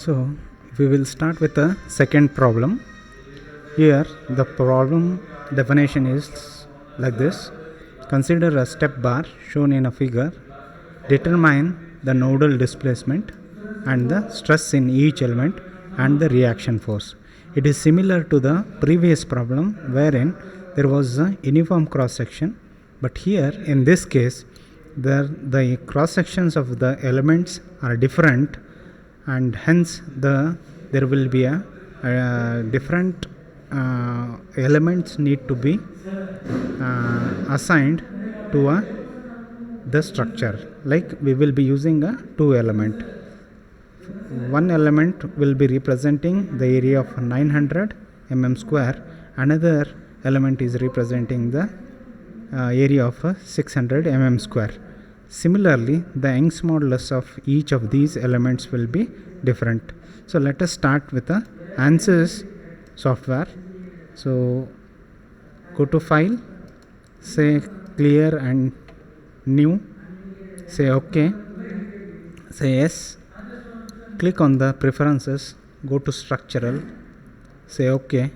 So we will start with the second problem. Here the problem definition is like this. Consider a step bar shown in a figure. Determine the nodal displacement and the stress in each element and the reaction force. It is similar to the previous problem wherein there was a uniform cross section, but here in this case the cross sections of the elements are different, and hence there will be a different elements need to be assigned to the structure. Like we will be using a two element. One element will be representing the area of 900 mm square, another element is representing the area of 600 mm square. Similarly, the Young's modulus of each of these elements will be different. So let us start with the ANSYS software. So go to file, say clear and new, say OK, say yes, click on the preferences, go to structural, say OK,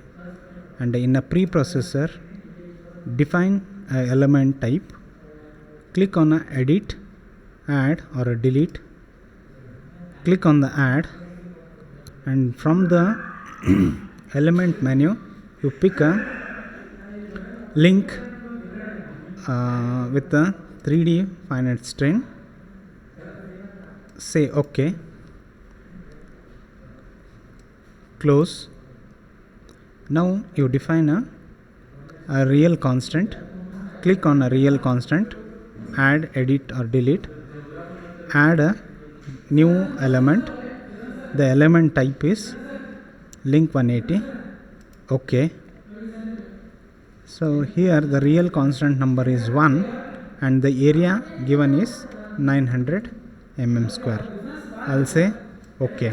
and in a preprocessor define a element type, click on a edit, add or a delete, click on the add, and from the element menu you pick a link with the 3D finite string, say OK, close. Now you define a real constant, click on a real constant, add, edit or delete, add a new element, the element type is link 180, OK. So here the real constant number is 1 and the area given is 900 mm square. I'll say OK.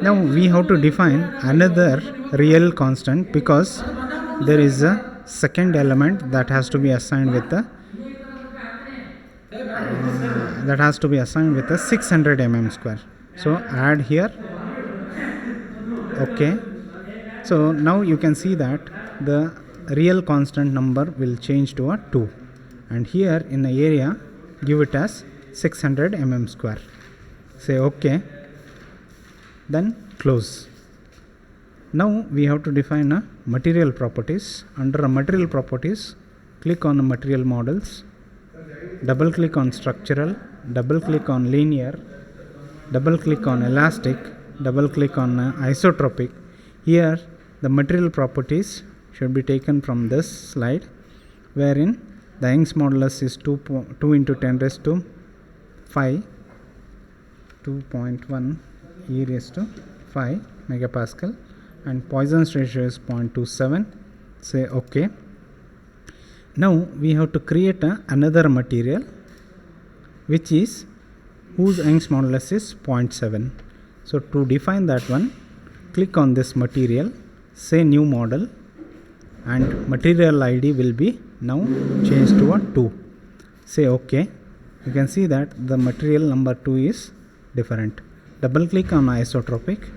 Now we have to define another real constant because there is a second element that has to be assigned with the 600 mm square. So add here, OK. So now you can see that the real constant number will change to a 2, and here in the area give it as 600 mm square. Say OK, then close. Now we have to define a material properties. Under a material properties, click on the material models, double click on structural, double click on linear, double click on elastic, double click on isotropic. Here the material properties should be taken from this slide, wherein the Young's modulus is 2 into 10 raised to 5, 2.1 e raised to 5 megapascal, and Poisson's ratio is 0.27. Say OK. Now we have to create another material which is whose Young's modulus is 0.7. So to define that one, click on this material, say new model, and material ID will be now changed to a 2. Say OK. You can see that the material number 2 is different. Double click on isotropic.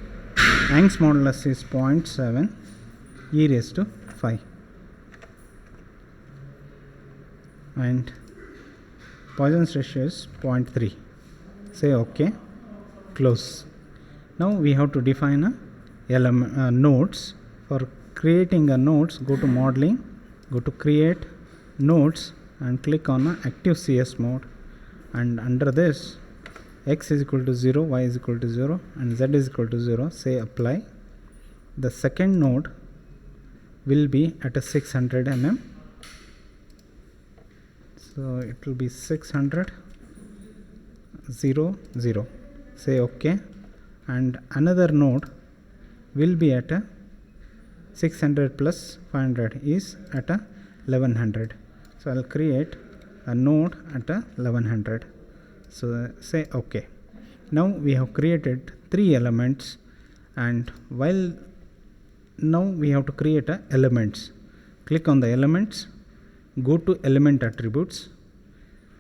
Young's modulus is 0.7 e raised to 5. And Poisson's ratio is 0.3. Say OK. Close. Now we have to define a nodes. For creating a nodes, go to modeling, go to create nodes and click on active CS mode, and under this x is equal to 0, y is equal to 0 and z is equal to 0, say apply. The second node will be at a 600 mm, so it will be 600 0 0, say OK, and another node will be at a 600 plus 500 is at a 1100. So I'll create a node at a 1100. So say OK. Now we have created 3 elements, and while now we have to create elements. Click on the elements, go to element attributes.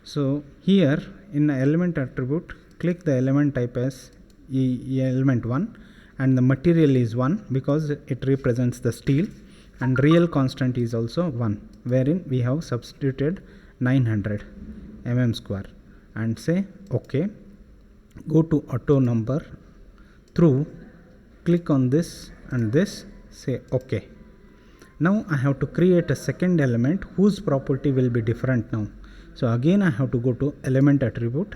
So here in the element attribute, click the element type as element 1, and the material is 1 because it represents the steel, and real constant is also 1, wherein we have substituted 900 mm square, and say OK. Go to auto number through, click on this and this, say OK. Now I have to create a second element whose property will be different now. So again I have to go to element attribute,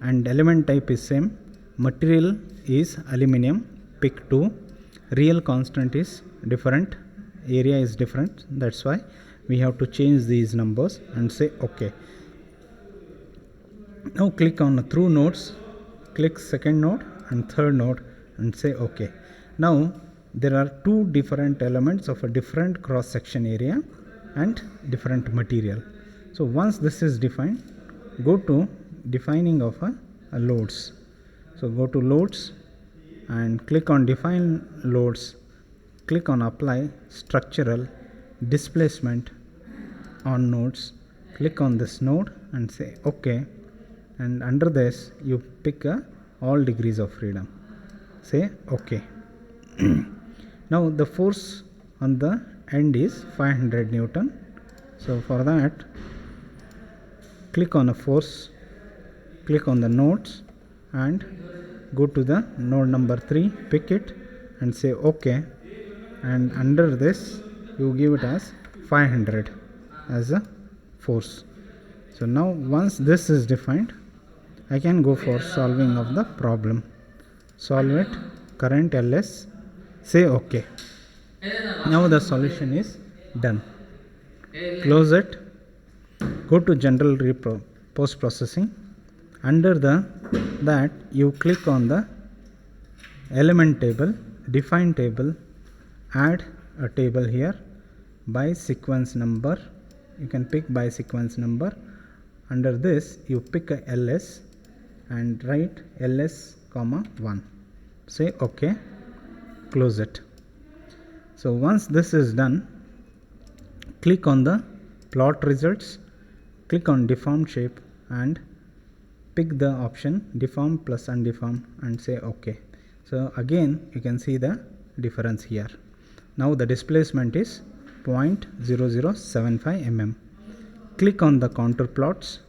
and element type is same, material is aluminum, pick 2, real constant is different, area is different, that's why we have to change these numbers and say OK. Now click on through nodes, click second node and third node and say OK. Now there are two different elements of a different cross section area and different material. So once this is defined, go to defining of a loads. So go to loads and click on define loads, click on apply structural displacement on nodes, click on this node and say OK, and under this you pick all degrees of freedom, say OK. Now the force on the end is 500 Newton. So for that, click on a force, click on the nodes and go to the node number 3, pick it and say OK, and under this you give it as 500 as a force. So now once this is defined, I can go for solving of the problem. Solve it, current LS, say OK. Now the solution is done. Close it, go to general post processing. Under that you click on the element table, define table, add a table here by sequence number. You can pick by sequence number. Under this you pick a LS and write LS comma 1. Say OK, close it. So once this is done, click on the plot results, click on deformed shape and pick the option deform plus undeformed and say OK. So again you can see the difference here. Now the displacement is 0.0075 mm. Click on the contour plots,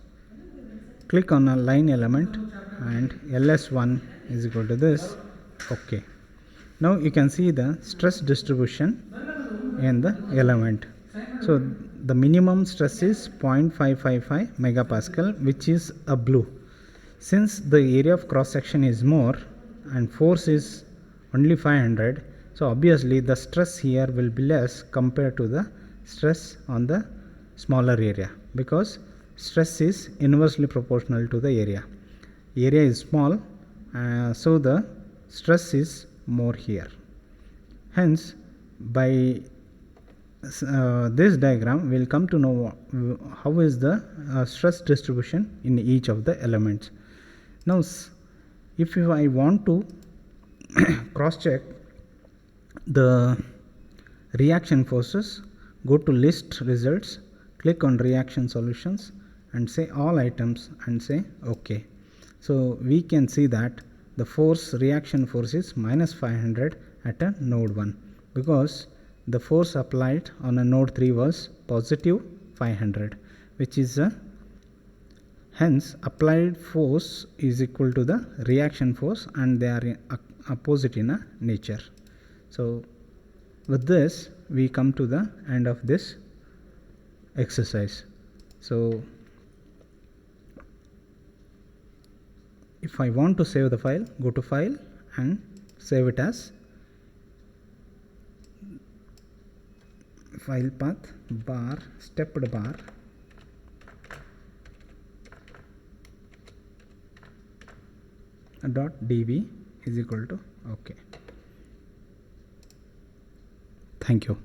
click on a line element and LS1 is equal to this. OK. Now you can see the stress distribution in the element. So the minimum stress is 0.555 megapascal, which is a blue. Since the area of cross section is more and force is only 500, so obviously the stress here will be less compared to the stress on the smaller area, because stress is inversely proportional to the area. Area is small, so the stress is more here. Hence, by this diagram we will come to know how is the stress distribution in each of the elements. Now if I want to cross check the reaction forces, go to list results, click on reaction solutions and say all items and say OK. So we can see that the force, reaction force is minus 500 at a node 1, because the force applied on a node 3 was positive 500, which is hence applied force is equal to the reaction force, and they are opposite in a nature. So with this we come to the end of this exercise. So if I want to save the file, go to file and save it as file path bar stepped bar .db is equal to OK. Thank you.